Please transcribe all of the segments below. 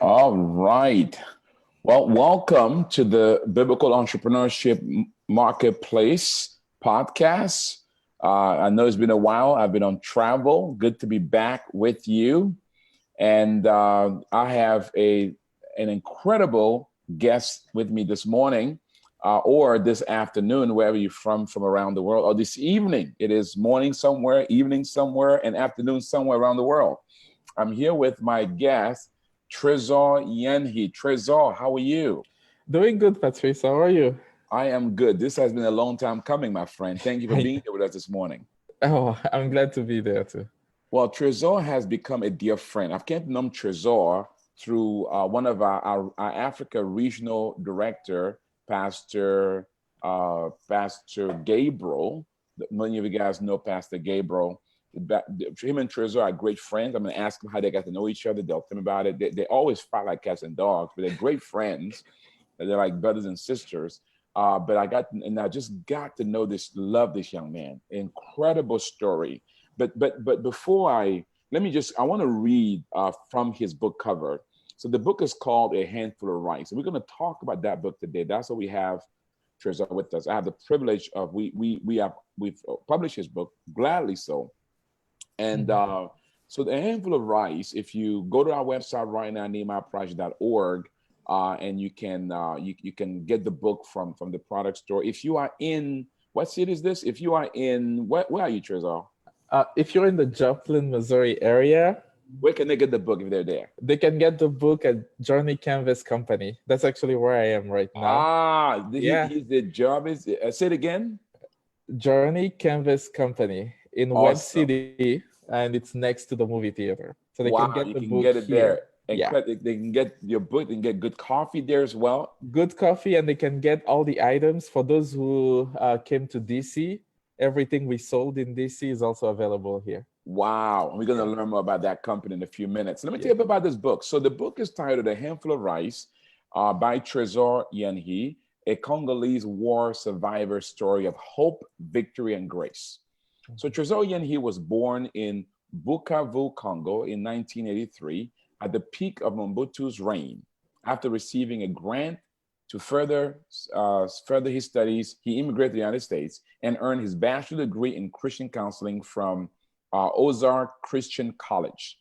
All right. Well, welcome to the Biblical Entrepreneurship Marketplace podcast. I know it's been a while. I've been on travel. Good to be back with you. And I have an incredible guest with me this morning or this afternoon, wherever you're from around the world, or this evening. It is morning somewhere, evening somewhere, and afternoon somewhere around the world. I'm here with my guest, Tresor Yenyi. Tresor, how are you? Doing good, Patrice. How are you? I am good. This has been a long time coming, my friend. Thank you for I, being here with us this morning. I'm glad to be there too. Well, Tresor has become a dear friend. I've came to know Tresor through one of our Africa regional director, Pastor Gabriel. Many of you guys know Pastor Gabriel. Him and Tresor are great friends. I'm going to ask them how they got to know each other. They'll tell me about it. They always fight like cats and dogs, but they're great friends. They're like brothers and sisters. But I just got to love this young man. Incredible story. But before I want to read from his book cover. So the book is called A Handful of Rice. And we're going to talk about that book today. That's what we have Tresor with us. I have the privilege of we've published his book, gladly so. And so the handful of rice, if you go to our website right now, nehemiahproject.org, and you can get the book from the product store. If you are in, what city is this? If you are in, where are you, Tresor? If you're in the Joplin, Missouri area, where can they get the book if they're there? They can get the book at Journey Canvas Company. That's actually where I am right now. The job is, say it again. Journey Canvas Company in Web City, and it's next to the movie theater. So they can get the book get it here. There. They can get your book. They can get good coffee there as well. Good coffee, and they can get all the items. For those who came to DC, everything we sold in DC is also available here. Wow. And we're going to learn more about that company in a few minutes. Let me tell you about this book. So the book is titled A Handful of Rice by Tresor Yenyi, a Congolese war survivor story of hope, victory, and grace. So Tresor Yenyi was born in Bukavu, Congo in 1983 at the peak of Mobutu's reign. After receiving a grant to further his studies, he immigrated to the United States and earned his bachelor's degree in Christian counseling from Ozark Christian College.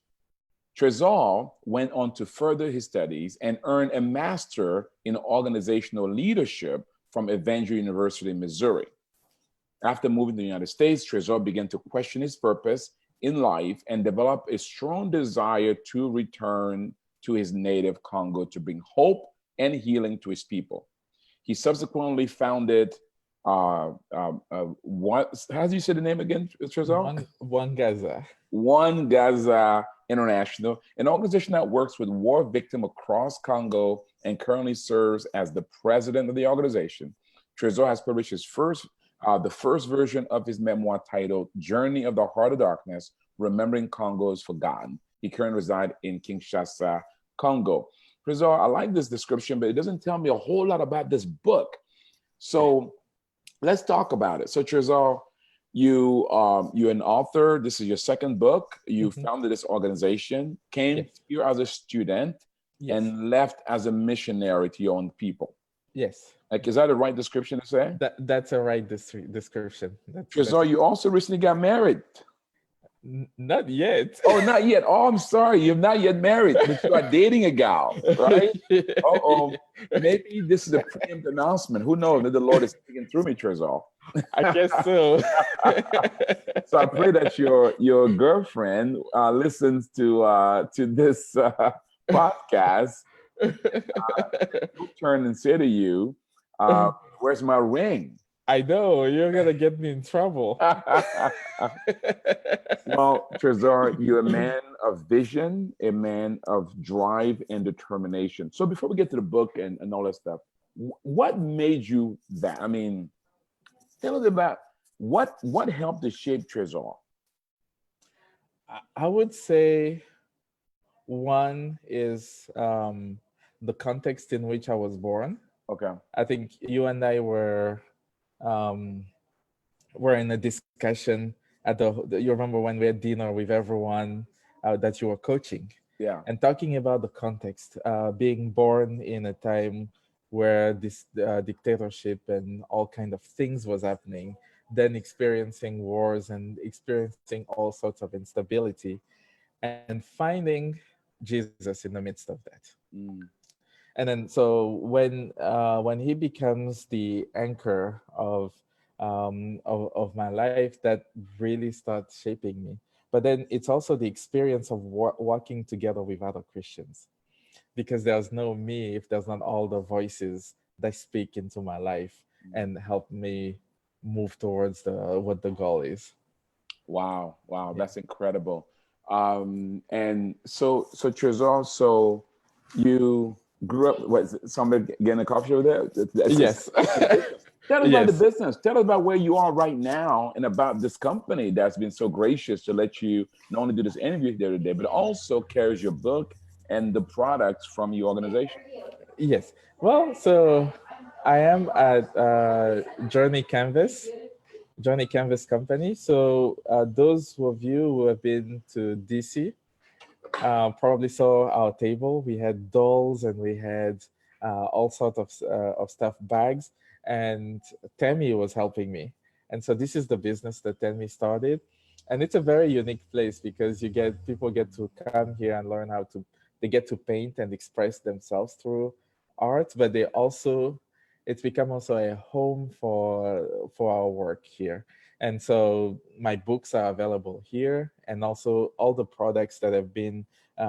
Tresor went on to further his studies and earned a master in organizational leadership from Evangel University in Missouri. After moving to the United States, Tresor began to question his purpose in life and developed a strong desire to return to his native Congo to bring hope and healing to his people. He subsequently founded how do you say the name again, Tresor? Mwangaza International, an organization that works with war victims across Congo and currently serves as the president of the organization. Tresor has published the first version of his memoir titled Journey of the Heart of Darkness, Remembering Congo's Forgotten. He currently resides in Kinshasa, Congo. Tresor, I like this description, but it doesn't tell me a whole lot about this book. So let's talk about it. So Tresor, you're an author. This is your second book. You founded this organization, came here as a student, and left as a missionary to your own people. Yes. Like, is that the right description to say? That's a right description. Tresor, you also recently got married. Not yet. Oh, not yet. Oh, I'm sorry. You're not yet married, but you are dating a gal, right? Maybe this is a preempt announcement. Who knows? Maybe the Lord is speaking through me, Tresor. I guess so. So I pray that your girlfriend listens to this podcast. Turn and say to you, "Where's my ring?" I know, you're going to get me in trouble. Well, Tresor, you're a man of vision, a man of drive and determination. So before we get to the book and all that stuff, what made you that? I mean, tell us about what helped to shape Tresor? I would say one is the context in which I was born. Okay. I think you and I were in a discussion at you remember when we had dinner with everyone that you were coaching. Yeah. And talking about the context, being born in a time where this dictatorship and all kind of things was happening, then experiencing wars and experiencing all sorts of instability, and finding Jesus in the midst of that. Mm. And then so when he becomes the anchor of my life, that really starts shaping me. But then it's also the experience of walking together with other Christians, because there's no me if there's not all the voices that speak into my life and help me move towards the what the goal is. Wow, wow, Yeah. that's incredible. And so Tresor, so you grew up. What is it, somebody getting a coffee over there? Yes. It's a business. Tell us about the Yes. business. Tell us about where you are right now and about this company that's been so gracious to let you not only do this interview here today, but also carries your book and the products from your organization. Yes. Well, so I am at Journey Canvas, Journey Canvas Company. So those of you who have been to DC probably saw our table. We had dolls and we had all sorts of stuff, bags, and Tammy was helping me. And so this is the business that Tammy started, and it's a very unique place because you get people get to come here and learn how to. They get to paint and express themselves through art, but they also it's become also a home for our work here. And so my books are available here, and also all the products that have been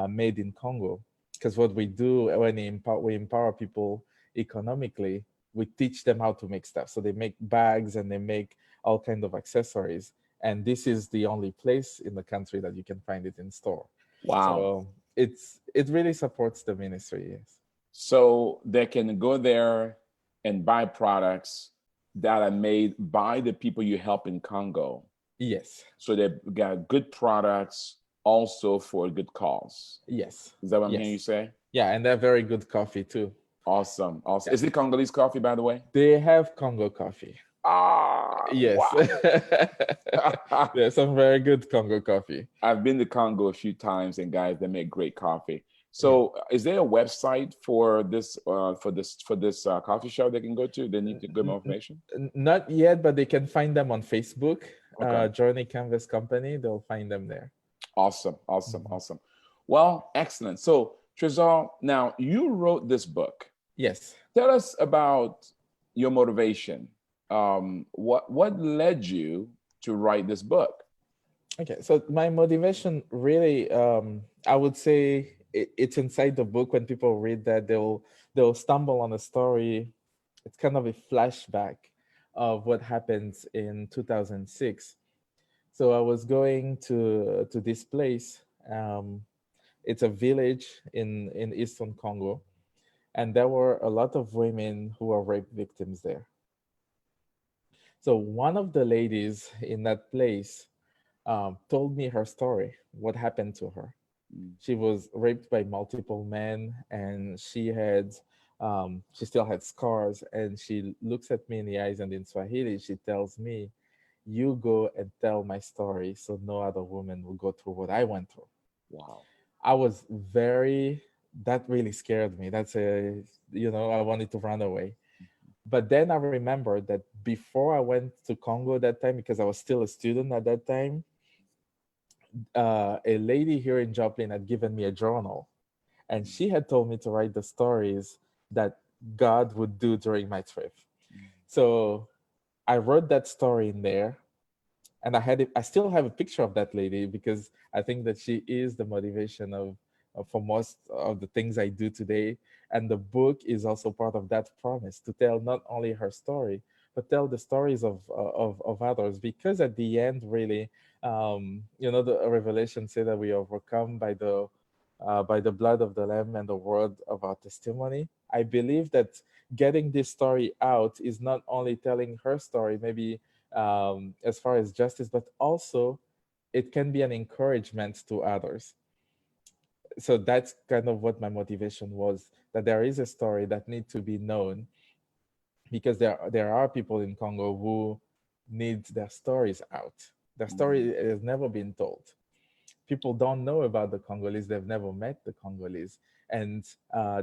made in Congo. Because what we do when we empower people economically, we teach them how to make stuff. So they make bags and they make all kind of accessories. And this is the only place in the country that you can find it in store. Wow. So it really supports the ministry. Yes. So they can go there and buy products that are made by the people you help in Congo. Yes. So they've got good products also for a good cause. Yes. Is that what I'm hearing you Yes. say? Yeah, and they're very good coffee too. Awesome. Awesome. Yeah. Is it Congolese coffee, by the way? They have Congo coffee. Yes. Wow. There's some very good Congo coffee. I've been to Congo a few times, and guys, they make great coffee. Yeah. So, is there a website for this coffee shop they can go to? They need to get more information. Not yet, but they can find them on Facebook. Okay. Journey Canvas Company. They'll find them there. Awesome. Awesome. Mhm. Awesome. Well, excellent. So, Tresor, now you wrote this book. Yes. Tell us about your motivation. What led you to write this book? Okay. So my motivation really, I would say, it's inside the book. When people read that, they'll stumble on a story. It's kind of a flashback of what happens in 2006. So I was going to this place. It's a village in eastern Congo, and there were a lot of women who were rape victims there. So one of the ladies in that place told me her story, what happened to her. Mm. She was raped by multiple men, and she still had scars. And she looks at me in the eyes, and in Swahili, she tells me, "You go and tell my story, so no other woman will go through what I went through." Wow. I was very that really scared me. I wanted to run away. But then I remembered that before I went to Congo that time, because I was still a student at that time, a lady here in Joplin had given me a journal, and she had told me to write the stories that God would do during my trip. So I wrote that story in there, and I still have a picture of that lady because I think that she is the motivation of for most of the things I do today. And the book is also part of that promise to tell not only her story, but tell the stories of others. Because at the end, really, the revelation say that we overcome by the blood of the lamb and the word of our testimony. I believe that getting this story out is not only telling her story, maybe as far as justice, but also it can be an encouragement to others. So that's kind of what my motivation was, that there is a story that needs to be known, because there are people in Congo who need their stories out. Their story has never been told. people don't know about the Congolese. They've never met the Congolese. And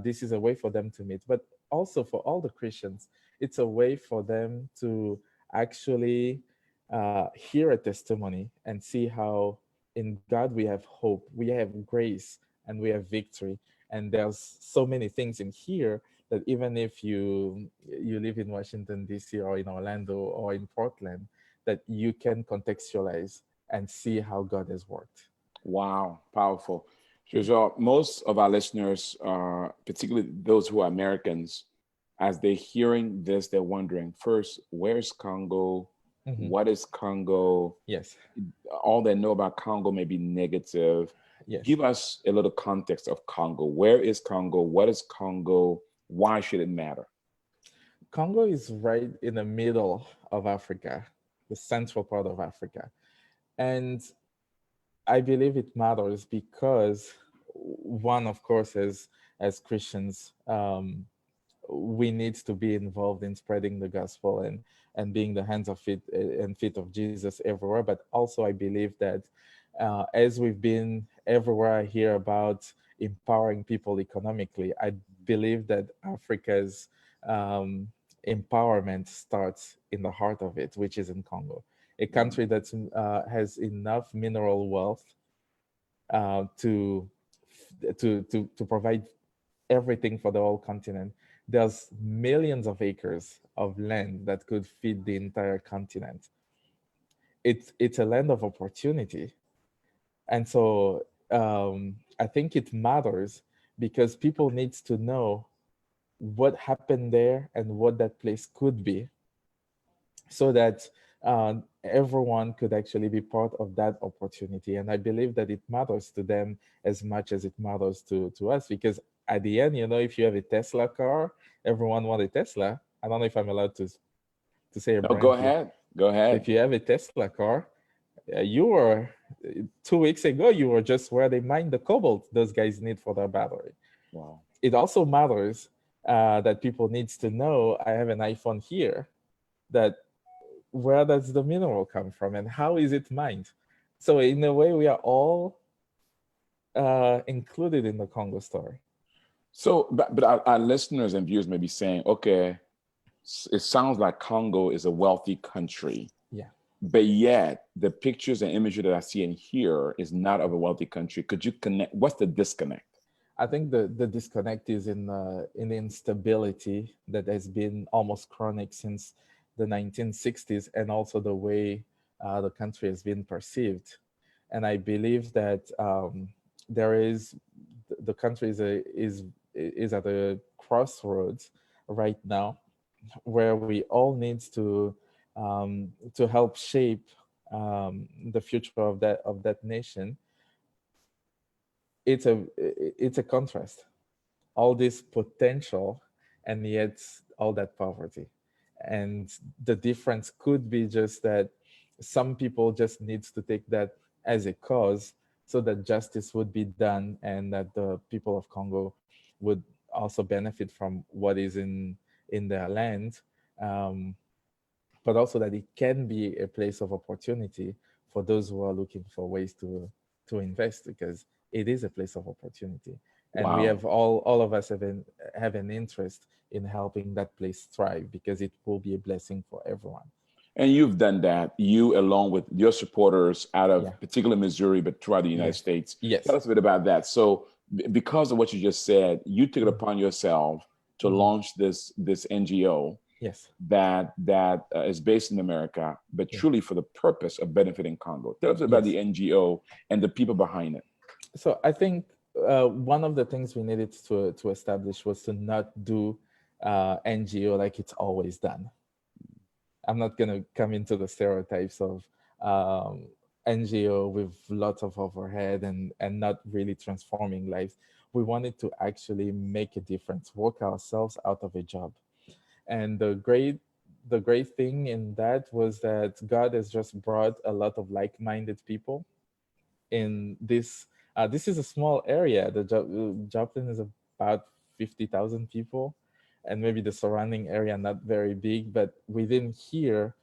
this is a way for them to meet. But also for all the Christians, it's a way for them to actually hear a testimony and see how in God we have hope, we have grace, and we have victory. And there's so many things in here that even if you live in Washington D.C. or in Orlando or in Portland, that you can contextualize and see how God has worked. Wow, powerful. Tresor, most of our listeners, particularly those who are Americans, as they're hearing this, they're wondering first, where's Congo? Mhm. What is Congo? Yes, All they know about Congo may be negative. yes. Give us a little context of Congo. Where is Congo? What is Congo? Why should it matter? Congo is right in the middle of Africa, the central part of Africa. And I believe it matters because one, of course, as Christians, we need to be involved in spreading the gospel and being the hands of feet and feet of Jesus everywhere. But also, I believe that as we've been everywhere, I hear about empowering people economically. I believe that Africa's um, empowerment starts in the heart of it, which is in Congo, a country that has enough mineral wealth to to provide everything for the whole continent. There's millions of acres of land that could feed the entire continent. It's a land of opportunity, and so I think it matters because people needs to know what happened there and what that place could be, so that everyone could actually be part of that opportunity. And I believe that it matters to them as much as it matters to us, because at the end, if you have a Tesla car, everyone wants a Tesla. I don't know if I'm allowed to say a No, go brand here. ahead. Go ahead. If you have a Tesla car, you were 2 weeks ago, you were just where they mine the cobalt those guys need for their battery. Wow. It also matters that people needs to know I have an iPhone here, that where does the mineral come from and how is it mined? So in a way, we are all included in the Congo story. So, but our listeners and viewers may be saying, okay, it sounds like Congo is a wealthy country, Yeah. but yet the pictures and imagery that I see in here is not of a wealthy country. Could you connect? What's the disconnect? I think the disconnect is in the instability that has been almost chronic since the 1960s, and also the way the country has been perceived. And I believe that there is the country is at a crossroads right now, where we all need to help shape the future of that nation. It's a contrast, all this potential and yet all that poverty. And the difference could be just that some people just needs to take that as a cause, so that justice would be done and that the people of Congo would also benefit from what is in their land, um, but also that it can be a place of opportunity for those who are looking for ways to invest, because it is a place of opportunity. And we Wow. have all of us have an interest in helping that place thrive, because it will be a blessing for everyone. And you've done that, you along with your supporters out of Yeah. particularly Missouri, but throughout the United Yes. States. Tell Yes. us a bit about that. So, because of what you just said, you took it Mhm. upon yourself to Mhm. launch this NGO Yes. that is based in America, but Yeah. truly for the purpose of benefiting Congo. Tell us about Yes. the NGO and the people behind it. So I think one of the things we needed to establish was to not do NGO like it's always done. I'm not going to come into the stereotypes of um, NGO with lots of overhead and not really transforming lives. We wanted to actually make a difference, work ourselves out of a job. And the great thing in that was that God has just brought a lot of like-minded people in this. This is a small area. Joplin is about 50,000 people, and maybe the surrounding area not very big. But within here,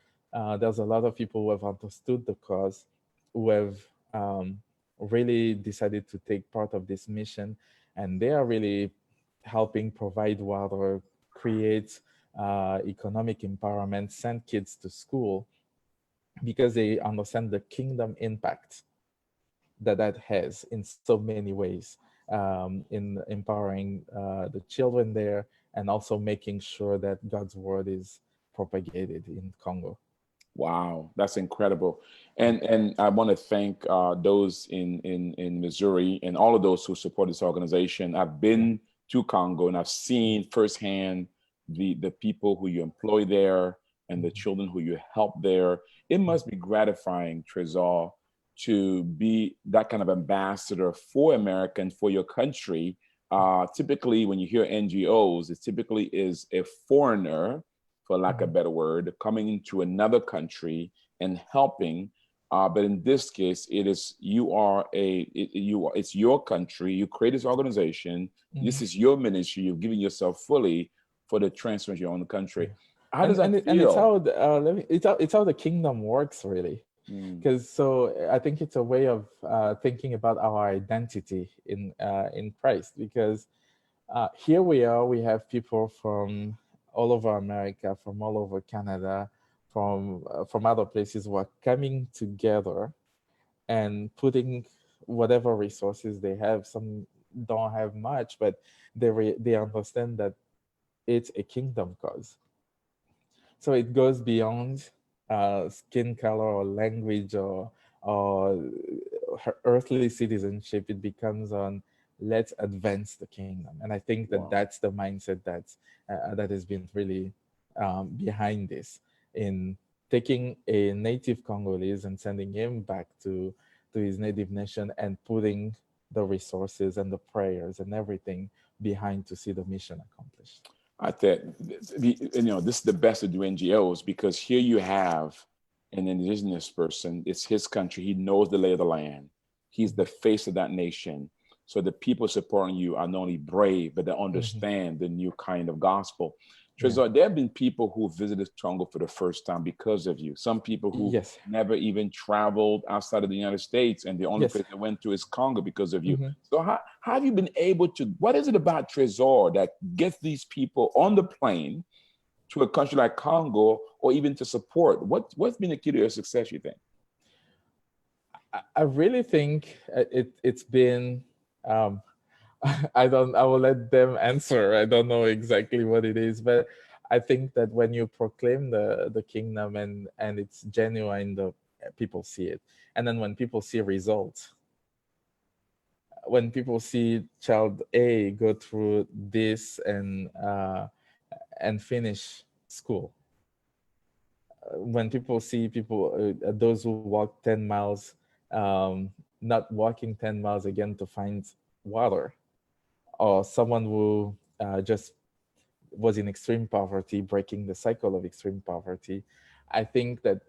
there's a lot of people who have understood the cause, who have really decided to take part of this mission, and they are really helping provide water, create economic empowerment, send kids to school, because they understand the kingdom impact that that has in so many ways, in empowering the children there, and also making sure that God's word is propagated in Congo. Wow, that's incredible. And I want to thank those in Missouri and all of those who support this organization. I've Yeah. been to Congo and I've seen firsthand the people who you employ there and the Mhm. children who you help there. It Mhm. must be gratifying, Tresor, to be that kind of ambassador for America and for your country. Typically, when you hear NGOs, it typically is a foreigner, for lack of a Mhm. better word, coming into another country and helping. But in this case, it is you are it's your country. You create this organization. This Mhm. is your ministry. You've given yourself fully for the transformation of your own country. Yeah. How does that And it's feel? how it's how the kingdom works, really. Mm, Because so I think it's a way of thinking about our identity in Christ. Because here we are, we have people from all over America, from all over Canada, from other places who are coming together and putting whatever resources they have. Some don't have much, but they understand that it's a kingdom cause. So it goes beyond skin color or language or earthly citizenship. It becomes on, let's advance the kingdom. And I think that wow. that's the mindset that has been really behind this, in taking a native Congolese and sending him back to his native nation, and putting the resources and the prayers and everything behind to see the mission accomplished. I think this is the best of do NGOs because here you have an indigenous person. It's his country. He knows the lay of the land. He's the face of that nation. So the people supporting you are not only brave, but they Mhm. understand the new kind of gospel. Yeah. Trezor, there have been people who visited Congo for the first time because of you. Some people who Yes. never even traveled outside of the United States, and the only Yes. place they went to is Congo because of you. Hmm. So how have you been able to, what is it about Tresor that gets these people on the plane to a country like Congo or even to support? What's been the key to your success, you think? I really think it's been. Um, I don't. I will let them answer. I don't know exactly what it is, but I think that when you proclaim the kingdom, and it's genuine, the people see it, and then when people see results, when people see child A go through this and finish school, when people see people those who walk 10 miles, um, not walking 10 miles again to find water, or someone who just was in extreme poverty, breaking the cycle of extreme poverty, I think that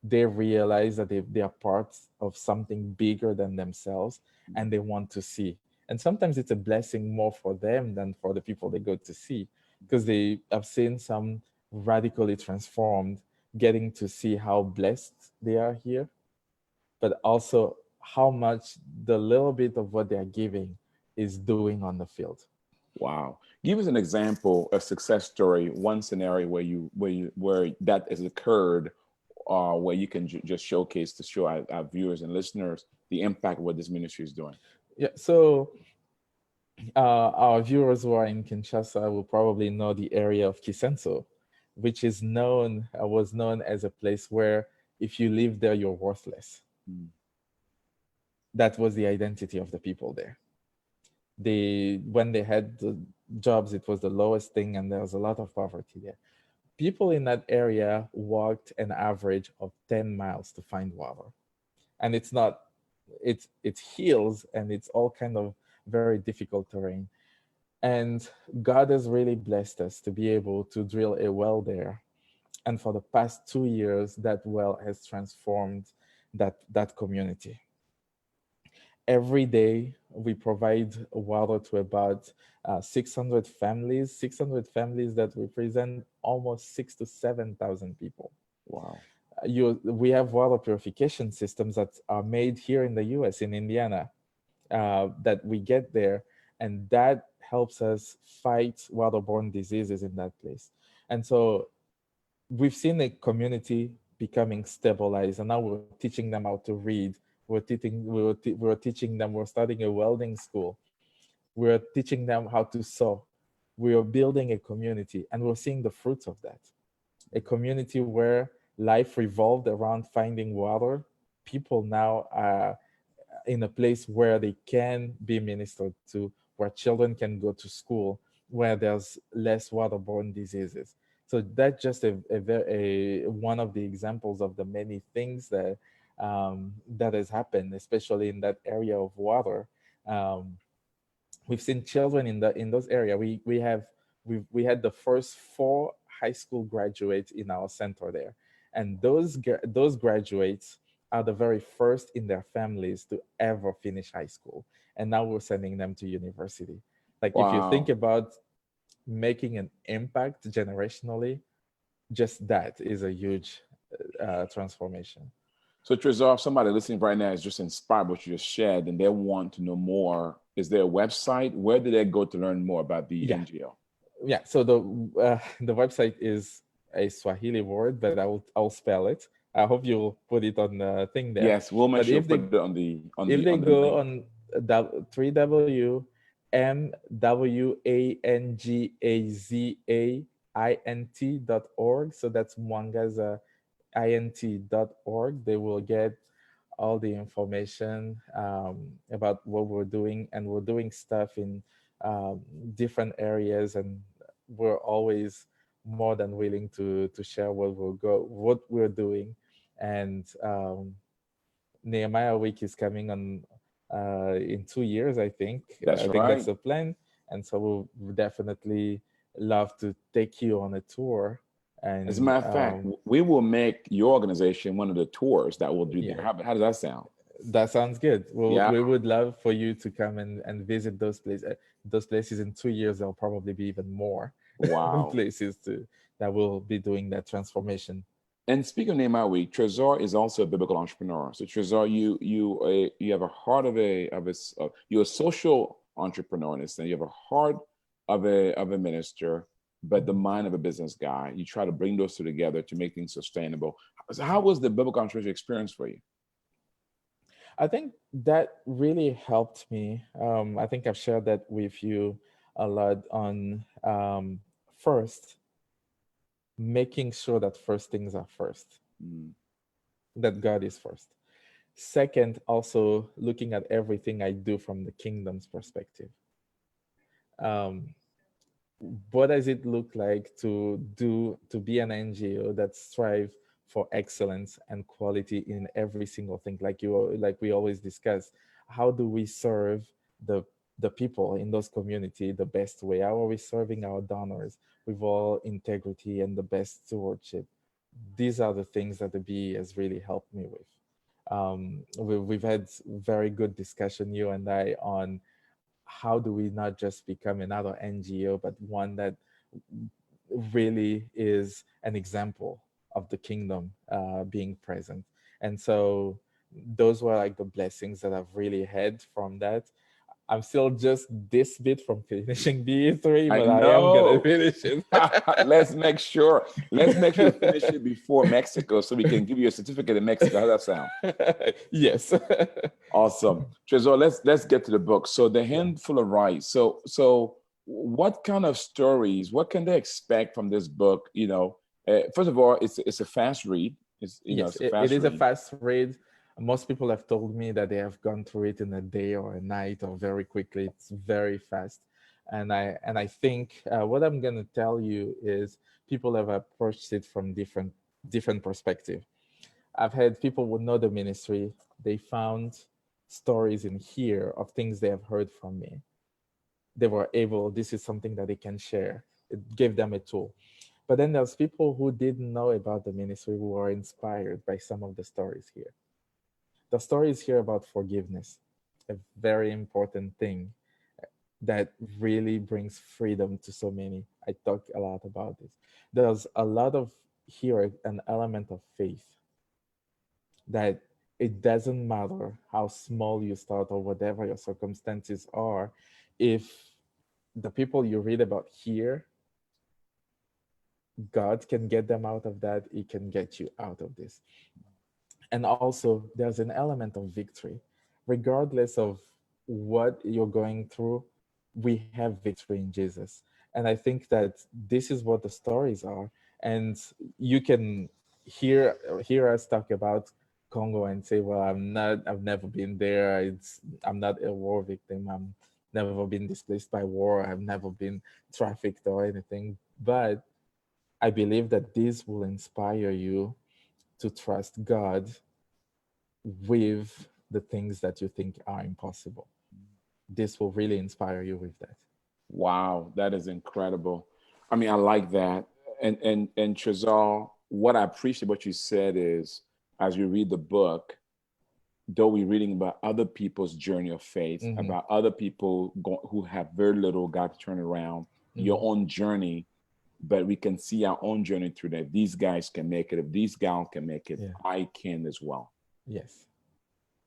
they realize that they are parts of something bigger than themselves, and they want to see. And sometimes it's a blessing more for them than for the people they go to see, because they have seen some radically transformed, getting to see how blessed they are here, but also how much the little bit of what they're giving is doing on the field. Wow. Give us an example, a success story, one scenario where that has occurred, where you can just showcase to show our viewers and listeners the impact of what this ministry is doing. Yeah, so our viewers who are in Kinshasa will probably know the area of Kisenso, which is known was known as a place where if you live there, you're worthless. Mm. That was the identity of the people there. They when they had the jobs, it was the lowest thing, and there was a lot of poverty there. People in that area walked an average of 10 miles to find water, and it's not it's hills, and it's all kind of very difficult terrain. And God has really blessed us to be able to drill a well there. And for the past 2 years, that well has transformed that community. Every day, we provide water to about 600 families that represent almost 6 to 7,000 people. Wow. we have water purification systems that are made here in the US, in Indiana, that we get there, and that helps us fight waterborne diseases in that place. And so we've seen a community becoming stabilized, and now we're teaching them how to read. We're teaching them. We're starting a welding school. We're teaching them how to sew. We are building a community, and we're seeing the fruits of that. A community where life revolved around finding water. People now are in a place where they can be ministered to, where children can go to school, where there's less waterborne diseases. So that's just one of the examples of the many things that that has happened, especially in that area of water. Um, we've seen children in those areas. We had the first 4 high school graduates in our center there, and those graduates are the very first in their families to ever finish high school, and now we're sending them to university. Like, if you think Wow. about making an impact generationally, just that is a huge transformation. So, Tresor, if somebody listening right now is just inspired by what you just shared and they want to know more, is there a website? Where do they go to learn more about the Yeah, NGO? yeah. So the website is a Swahili word, but I'll spell it. I hope you'll put it on the thing there. Yes, we'll make But sure we put it on the if they on the go link. on 3W.mwangazAINT.org, so that's mwangazaint.org, they will get all the information about what we're doing, and we're doing stuff in um, different areas, and we're always more than willing to share what we're doing. And Nehemiah Week is coming on in 2 years, I think. That's I think that's right. the plan, and so we'll definitely love to take you on a tour. As a And matter of fact, we will make your organization one of the tours that we'll do yeah, there. How does that sound? that sounds good. Yeah. We would love for you to come and visit those places. Those places in 2 years, there'll probably be even more Wow. places that will be doing that transformation. And speaking of Nehemiah Week, Tresor is also a biblical entrepreneur. So Tresor, you have a heart you're a social entrepreneur in this thing. You have a heart of a minister, but the mind of a business guy. You try to bring those two together to make things sustainable. So how was the biblical entrepreneurship experience for you? I think that really helped me. I think I've shared that with you a lot on first, making sure that first things are first, Mm, that God is first. Second, also looking at everything I do from the kingdom's perspective. Um, what does it look like to be an NGO that strive for excellence and quality in every single thing? Like we always discuss, how do we serve the the people in those community the best way? How are we serving our donors with all integrity and the best stewardship? These are the things that the BE has really helped me with. We've had very good discussion, you and I, on how do we not just become another NGO, but one that really is an example of the kingdom being present. And so those were like the blessings that I've really had from that. I'm still just this bit from finishing BE3, I but I am gonna know. finish it. Let's make sure we finish it before Mexico so we can give you a certificate in Mexico. How does that sound? Yes. Awesome. Tresor, let's get to the book. So the Yeah. handful of rice. So what kind of stories, what can they expect from this book? First of all, it's a fast read. Yes, It's a it fast is a read. fast read. Most people have told me that they have gone through it in a day or a night or very quickly. It's very fast, and I think what I'm going to tell you is people have approached it from different perspective. I've had people who know the ministry. They found stories in here of things they have heard from me. They were able. This is something that they can share. It gave them a tool. But then there's people who didn't know about the ministry who are inspired by some of the stories here. The stories here about forgiveness, a very important thing that really brings freedom to so many. I talk a lot about this. There's a lot of here an element of faith. that it doesn't matter how small you start or whatever your circumstances are, if the people you read about here, God can get them out of that, He can get you out of this. And also, there's an element of victory. Regardless of what you're going through, we have victory in Jesus. And I think that this is what the stories are. And you can hear us talk about Congo and say, well, I've never been there. I'm not a war victim. I'm never been displaced by war. I've never been trafficked or anything. But I believe that this will inspire you to trust God with the things that you think are impossible. This will really inspire you with that. Wow, that is incredible. I mean, I like that. And Tresor, what I appreciate what you said is, as we read the book, though we're reading about other people's journey of faith, Mm-hmm. about other people who have very little, God to turn around, your Mm-hmm. own journey, but we can see our own journey through that. These guys can make it. If these gals can make it, Yeah. I can as well. Yes.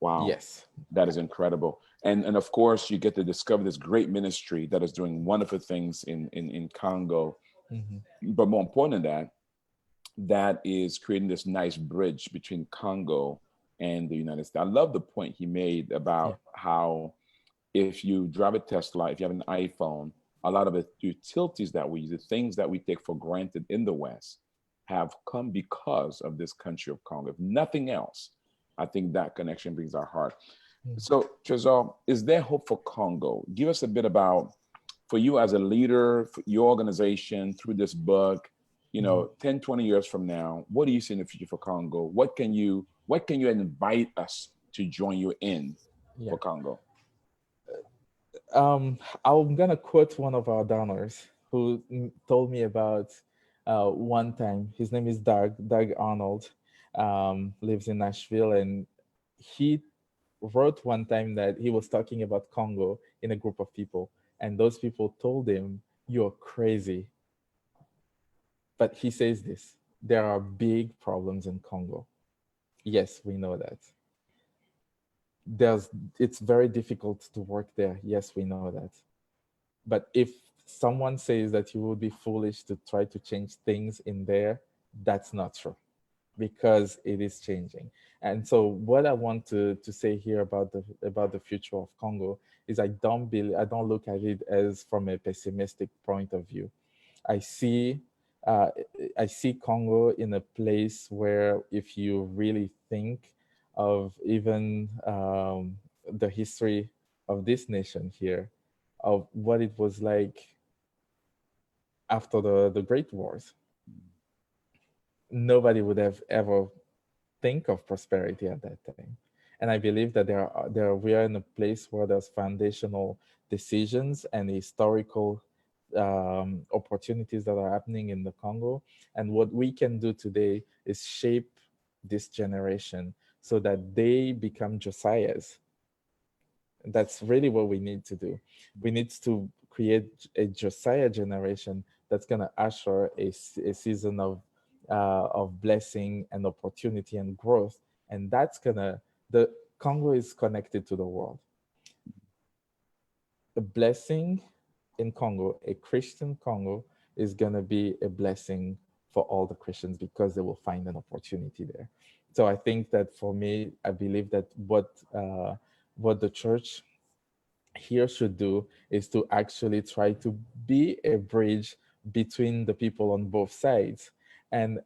Wow, Yes. that is incredible. And of course, you get to discover this great ministry that is doing wonderful things in Congo. Mm-hmm. But more important than that, that is creating this nice bridge between Congo and the United States. I love the point he made Yeah. about how if you drive a Tesla, if you have an iPhone, a lot of the utilities that we use, the things that we take for granted in the West, have come because of this country of Congo. If nothing else, I think that connection brings our heart. Mm-hmm. So, Tresor, is there hope for Congo? Give us a bit about, for you as a leader, for your organization through this book, Mm-hmm. 10, 20 years from now, what do you see in the future for Congo? What can you invite us to join you in Yeah. for Congo? I'm gonna quote one of our donors who told me about one time. His name is Doug Arnold. Lives in Nashville, and he wrote one time that he was talking about Congo in a group of people, and those people told him, "You're crazy." But he says this: there are big problems in Congo. Yes, we know that. There's It's very difficult to work there. Yes, we know that. But if someone says that you would be foolish to try to change things in there, that's not true, because it is changing. And so what I want to say here about the future of Congo is I don't look at it as from a pessimistic point of view. I see uh, I see Congo in a place where, if you really think of even the history of this nation here, of what it was like after the Great Wars, nobody would have ever think of prosperity at that time. And I believe that we are in a place where there's foundational decisions and historical opportunities that are happening in the Congo. And what we can do today is shape this generation so that they become Josiahs. That's really what we need to do. We need to create a Josiah generation that's going to usher a season of blessing and opportunity and growth. And that's going to, the Congo is connected to the world. A blessing in Congo, a Christian Congo, is going to be a blessing for all the Christians because they will find an opportunity there. So I think that for me, I believe that what the church here should do is to actually try to be a bridge between the people on both sides and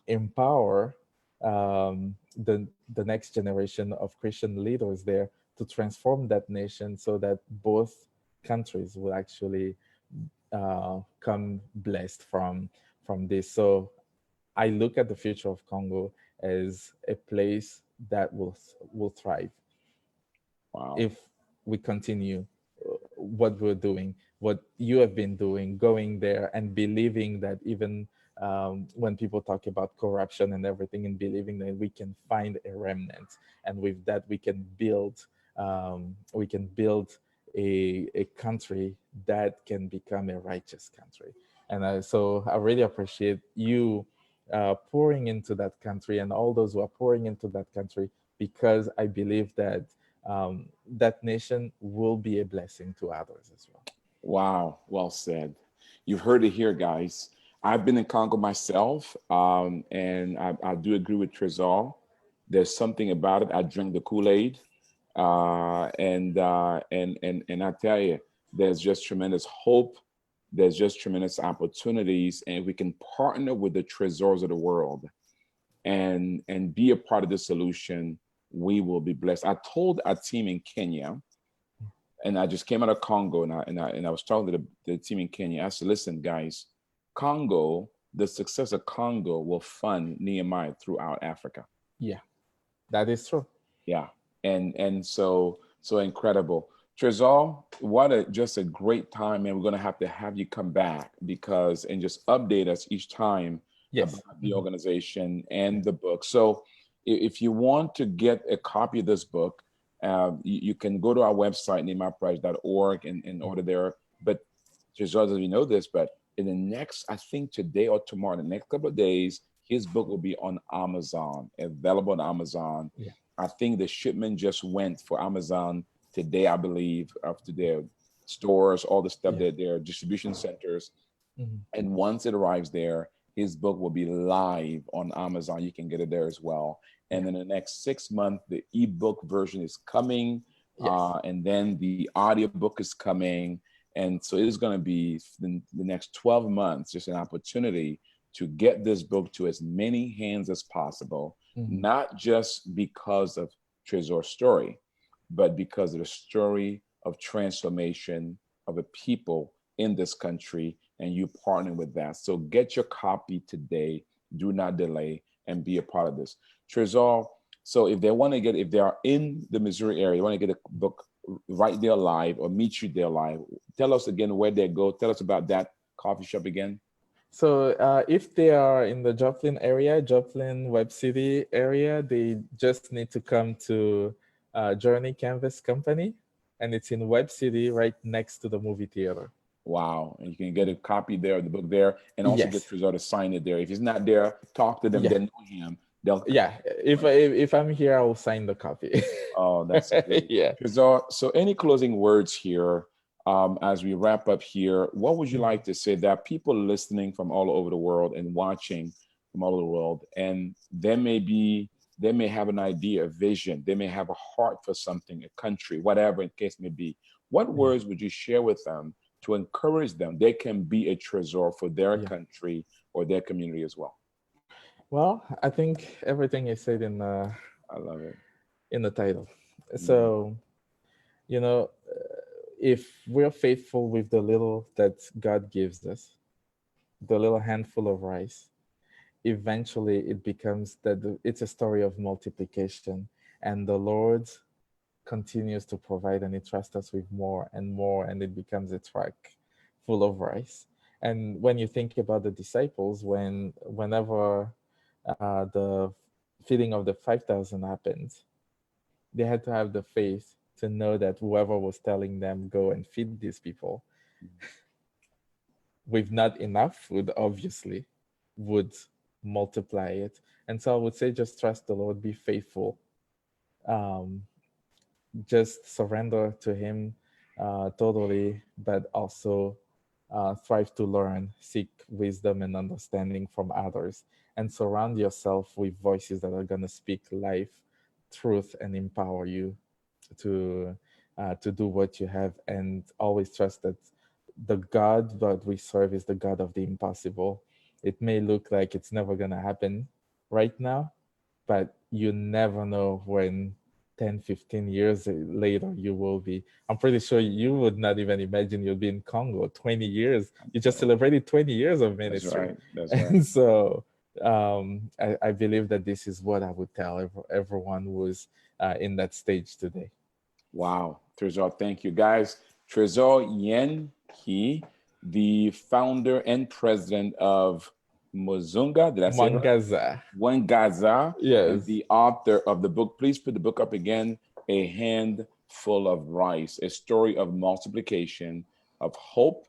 empower the next generation of Christian leaders there to transform that nation so that both countries will actually come blessed from this. So I look at the future of Congo as a place that will thrive Wow. if we continue what we're doing, what you have been doing, going there and believing that even when people talk about corruption and everything, and believing that we can find a remnant, and with that we can build a country that can become a righteous country. And so I really appreciate you pouring into that country, and all those who are pouring into that country, because I believe that that nation will be a blessing to others as well. Wow, well said. You've heard it here, guys. I've been in Congo myself, and I do agree with Tresor. There's something about it. I drink the Kool-Aid, and I tell you, there's just tremendous hope. There's just tremendous opportunities, and we can partner with the Tresors of the world, and be a part of the solution. We will be blessed. I told our team in Kenya, and I just came out of Congo, and I was talking to the team in Kenya. I said, "Listen, guys, Congo, the success of Congo will fund Nehemiah throughout Africa." Yeah, that is true. Yeah, and so incredible. Tresor, what a just a great time, and we're gonna have you come back and just update us each time Yes. about the organization and the book. So, if you want to get a copy of this book, you can go to our website, nehemiahprice.org, and order there. But Tresor doesn't even know this, but in the next, I think today or tomorrow, the next couple of days, his book will be on Amazon, available on Amazon. Yeah. I think the shipment just went for Amazon today, I believe, to their stores, all the stuff, their distribution centers. And once it arrives there, his book will be live on Amazon. You can get it there as well. And in the next 6 months, the ebook version is coming. And then the audiobook is coming. And so it's going to be the next 12 months, just an opportunity to get this book to as many hands as possible, not just because of Tresor's story, but because of the story of transformation of the people in this country, and you partner with that. So get your copy today. Do not delay, and be a part of this. Tresor, so if they are in the Missouri area, want to get a book right there live or meet you there live, tell us again where they go. Tell us about that coffee shop again. So if they are in the Joplin area, Joplin, Web City area, they just need to come to Journey Canvas Company, and it's in Web City right next to the movie theater. Wow. And you can get a copy there of the book there, and also get Tresor to sign it there. If he's not there, talk to them. They know him. If I'm here, I will sign the copy. Oh, that's great. Tresor, so any closing words here as we wrap up here? What would you like to say? There are people listening from all over the world and watching from all over the world, and they may have an idea, a vision. They may have a heart for something, a country, whatever the case may be. What words would you share with them to encourage them? They can be a Tresor for their country or their community as well. Well, I think everything is said in I love it. In the title. So, if we're faithful with the little that God gives us, the little handful of rice, eventually it becomes it's a story of multiplication, and the Lord continues to provide, and he trusts us with more and more, and it becomes a truck full of rice. And when you think about the disciples, whenever the feeding of the 5,000 happened, they had to have the faith to know that whoever was telling them go and feed these people with not enough food, obviously, would multiply it. And so I would say, just trust the Lord, be faithful, just surrender to him totally, but also thrive to learn, seek wisdom and understanding from others, and surround yourself with voices that are going to speak life, truth, and empower you to do what you have. And always trust that the God that we serve is the God of the impossible. It may look like it's never going to happen right now, but you never know when 10, 15 years later you will be. I'm pretty sure you would not even imagine you'll be in Congo 20 years. You just celebrated 20 years of ministry. That's right. And so I believe that this is what I would tell everyone who's in that stage today. Wow. Tresor, thank you. Guys, Tresor Yenyi, the founder and president of Muzunga, did I say Mwangaza. Mwangaza, Yes. and the author of the book. Please put the book up again, A Handful of Rice, a story of multiplication, of hope,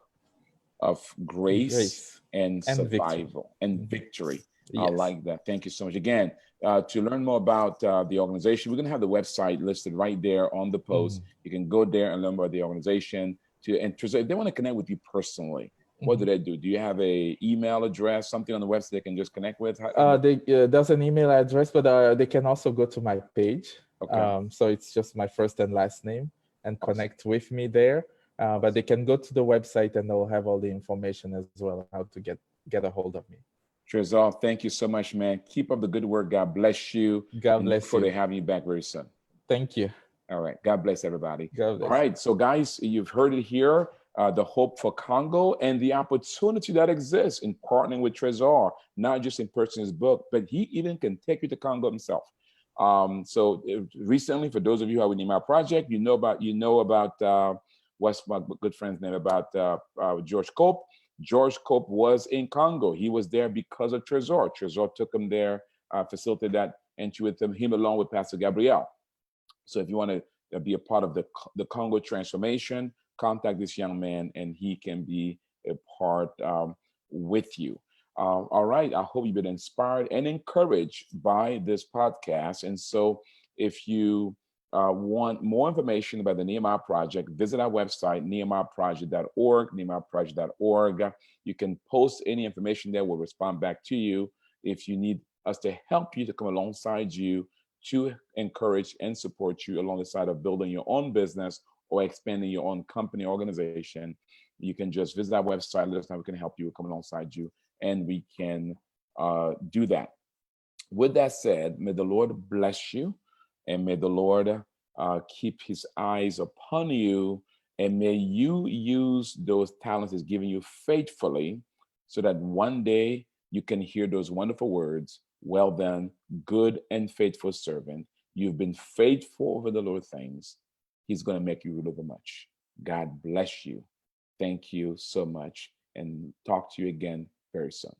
of grace and survival and victory. I Yes. like that. Thank you so much. Again, to learn more about the organization, we're going to have the website listed right there on the post. You can go there and learn about the organization. And if they want to connect with you personally, what do they do? Do you have a email address, something on the website they can just connect with? There's an email address, but they can also go to my page. Okay. So it's just my first and last name and Awesome. connect with me there. But they can go to the website and they'll have all the information as well, how to get a hold of me. Tresor, thank you so much, man. Keep up the good work. God bless you. God And look bless forward you. to having you back very soon. Thank you. All right. God bless everybody. God bless. All right. So, guys, you've heard it here. The hope for Congo and the opportunity that exists in partnering with Tresor, not just in purchasing his book, but he even can take you to Congo himself. Recently, for those of you who are with Nehemiah Project, you know about what's my good friend's name, about George Cope. George Cope was in Congo. He was there because of Tresor. Tresor took him there, facilitated that entry with him along with Pastor Gabriel. So if you want to be a part of the Congo transformation, contact this young man and he can be a part with you. All right. I hope you've been inspired and encouraged by this podcast. And so if you want more information about the Nehemiah Project, visit our website, nehemiahproject.org, nehemiahproject.org. You can post any information there. We'll respond back to you. If you need us to help you, to come alongside you, to encourage and support you along the side of building your own business or expanding your own company organization, you can just visit our website. Let us know. We can help you, come alongside you, and we can do that. With that said, may the Lord bless you, and may the Lord keep his eyes upon you, and may you use those talents he's given you faithfully, so that one day you can hear those wonderful words, "Well done, good and faithful servant. You've been faithful over the little things. He's going to make you rule over much." God bless you. Thank you so much, and talk to you again very soon.